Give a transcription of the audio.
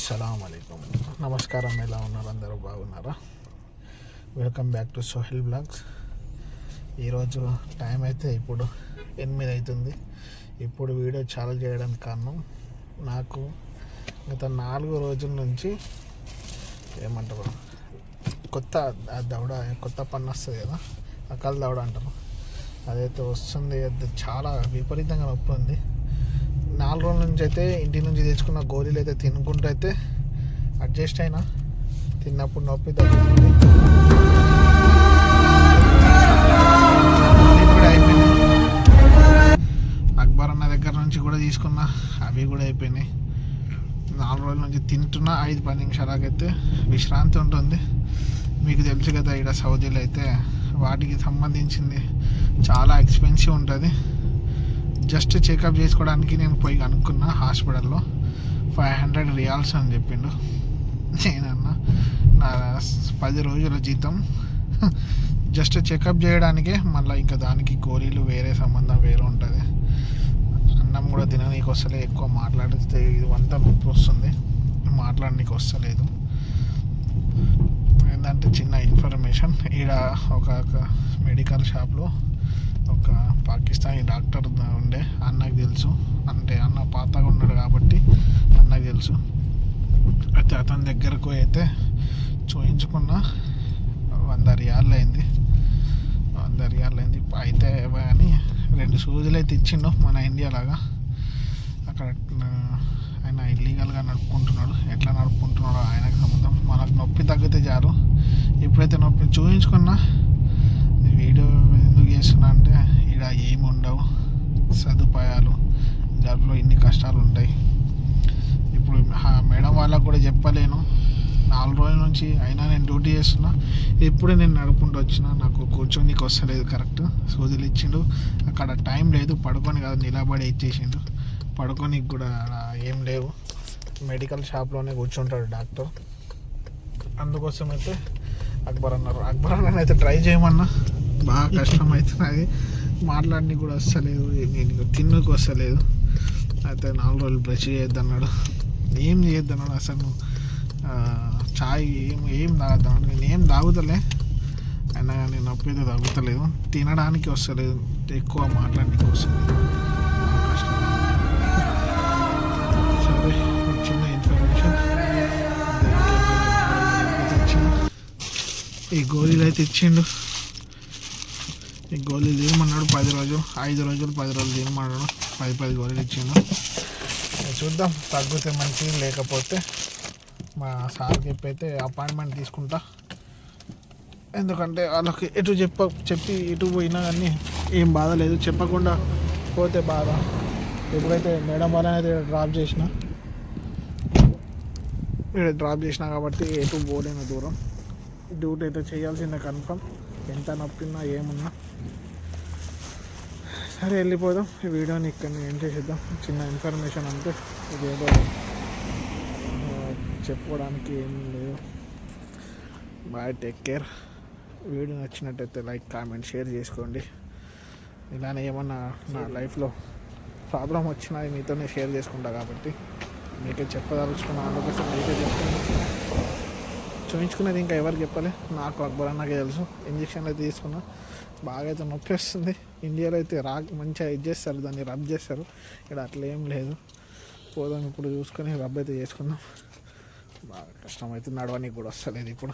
అస్సలం అయికం. నమస్కారం. ఎలా ఉన్నారు? అందరూ బాగున్నారా? Welcome back to Sohel vlogs. ఈరోజు టైం అయితే ఇప్పుడు 8 అవుతుంది. ఇప్పుడు వీడియో చాలా చేయడానికి కారణం, నాకు గత 4 రోజుల నుంచి ఏమంటారు, కొత్త పన్ను వస్తుంది కదా, అకాల దవడ అంటారు, అదైతే వస్తుంది. అది చాలా విపరీతంగా నొప్పి ఉంది. 4 రోజుల నుంచి అయితే ఇంటి నుంచి తెచ్చుకున్న గోళీలు అయితే తినుకుంటూ అయితే అడ్జస్ట్ అయినా. తిన్నప్పుడు నొప్పి తగ్గుతుంది. అయిపోయినాయి. అక్బర్ అన్న దగ్గర నుంచి కూడా తీసుకున్నా, అవి కూడా అయిపోయినాయి. 4 రోజుల నుంచి తింటున్నా. 5-10 నిమిషాలకైతే విశ్రాంతి ఉంటుంది. మీకు తెలుసు కదా, ఇక్కడ సౌదీలో అయితే వాటికి సంబంధించింది చాలా ఎక్స్పెన్సివ్ ఉంటుంది. జస్ట్ చెకప్ చేసుకోవడానికి నేను పోయి కనుక్కున్నా హాస్పిటల్లో. 500 రియాల్స్ అని చెప్పిండు. నేనన్నా నా 10 రోజుల జీతం జస్ట్ చెకప్ చేయడానికే, మళ్ళీ ఇంకా దానికి గోళీలు వేరే, సంబంధం వేరే ఉంటుంది. అన్నం కూడా తిననీకి వస్తలేదు. ఎక్కువ మాట్లాడితే ఇది అంతా నొప్పి వస్తుంది, మాట్లాడనీకి వస్తలేదు. ఏంటంటే చిన్న ఇన్ఫర్మేషన్, ఈడ ఒక మెడికల్ షాప్లో ఒక పాకిస్తానీ డాక్టర్ ఉండే, అన్నకు తెలుసు. అంటే అన్న పాతగా ఉన్నాడు కాబట్టి అన్నకు తెలుసు. అయితే అతని దగ్గరకు అయితే చూయించుకున్న 100 రియాల్ అయింది. 100 రియాల్ అయింది. అయితే కానీ 2 సూదులు అయితే ఇచ్చిండు. మన ఇండియా లాగా అక్కడ ఆయన ఇల్లీగల్గా నడుపుకుంటున్నాడు. ఎట్లా నడుపుకుంటున్నాడో ఆయనకు సంబంధం. మనకు నొప్పి తగ్గితే చాలు. ఇప్పుడైతే నొప్పి చూయించుకున్నా. వీడియో ఎందుకు చేస్తున్నా అంటే, ఇక్కడ ఏమి ఉండవు సదుపాయాలు, జరుపులో ఇన్ని కష్టాలు ఉంటాయి. ఇప్పుడు మేడం వాళ్ళకు కూడా చెప్పలేను. 4 రోజుల నుంచి అయినా నేను డ్యూటీ చేస్తున్నా. ఇప్పుడే నేను నడుపుకుంటూ వచ్చిన. నాకు కూర్చోనికి వస్తలేదు కరెక్ట్. సూదులు ఇచ్చిండు. అక్కడ టైం లేదు, పడుకొని కాదు నిలబడి ఇచ్చేసిండు. పడుకోనికి కూడా ఏం లేవు. మెడికల్ షాప్లోనే కూర్చుంటాడు డాక్టర్. అందుకోసం అయితే అక్బర్ అన్న అయితే ట్రై చేయమన్నా. బాగా కష్టం అవుతున్నది. మాట్లాడడానికి కూడా వస్తలేదు, నేను తిన్నుకు వస్తలేదు. అయితే 4 రోజులు బ్రష్ చేయొద్దన్నాడు. ఏం చేయొద్దన్నాడు అసలు. చాయ్ ఏం తాగుతాడు. నేనేం తాగుతలే, అయినా కానీ నొప్పి అయితే తగ్గుతలేదు. తినడానికి వస్తలేదు, ఎక్కువ మాట్లాడడానికి వస్తలేదు. కష్టం. సరే, చిన్న ఇన్ఫర్మేషన్. ఈ గోళీలు అయితే ఇచ్చిండు. ఈ గోళీలు తినమన్నాడు. 5 రోజులు 10 రోజులు తినమన్నాడు. 10 గోళీలు ఇచ్చిండు. చూద్దాం, తగ్గితే మంచిది, లేకపోతే మా సార్కి చెప్పైతే అపాయింట్మెంట్ తీసుకుంటా. ఎందుకంటే వాళ్ళకి చెప్పి ఎటు పోయినా కానీ ఏం బాధ లేదు. చెప్పకుండా పోతే బాధ. ఎప్పుడైతే మేడం వాళ్ళని అయితే డ్రాప్ చేసినా కాబట్టి ఎటు పోలేను దూరం. డ్యూటీ అయితే చేయాల్సిందే కన్ఫర్మ్, ఎంత నొప్పినా ఏమున్నా. సరే, వెళ్ళిపోదాం. ఈ వీడియోని ఇక్కడ ఏం చేసేద్దాం. చిన్న ఇన్ఫర్మేషన్ అంతే, ఇదేదో చెప్పుకోవడానికి ఏం లేదు. Bye, take care. వీడియో నచ్చినట్టయితే లైక్, కామెంట్, షేర్ చేసుకోండి. ఇలానే ఏమన్నా నా లైఫ్లో ప్రాబ్లం వచ్చినా మీతోనే షేర్ చేసుకుంటా కాబట్టి మీకే చెప్పదలుచుకున్నా. అందుకోసం మీకే చెప్తాను. చూయించుకునేది ఇంకా ఎవరికి చెప్పలే, నాకు అక్బర్ అన్నకే తెలుసు. ఇంజక్షన్ అయితే తీసుకున్నా. బాగా అయితే నొప్పి వస్తుంది. ఇండియాలో అయితే మంచిగా ఇది చేస్తారు, దాన్ని రబ్ చేస్తారు. ఇక్కడ అట్లా ఏం లేదు. పోదాం ఇప్పుడు చూసుకొని రబ్ అయితే చేసుకుందాం. బాగా కష్టం అవుతుంది, నడవడానికి కూడా వస్తలేదు ఇప్పుడు.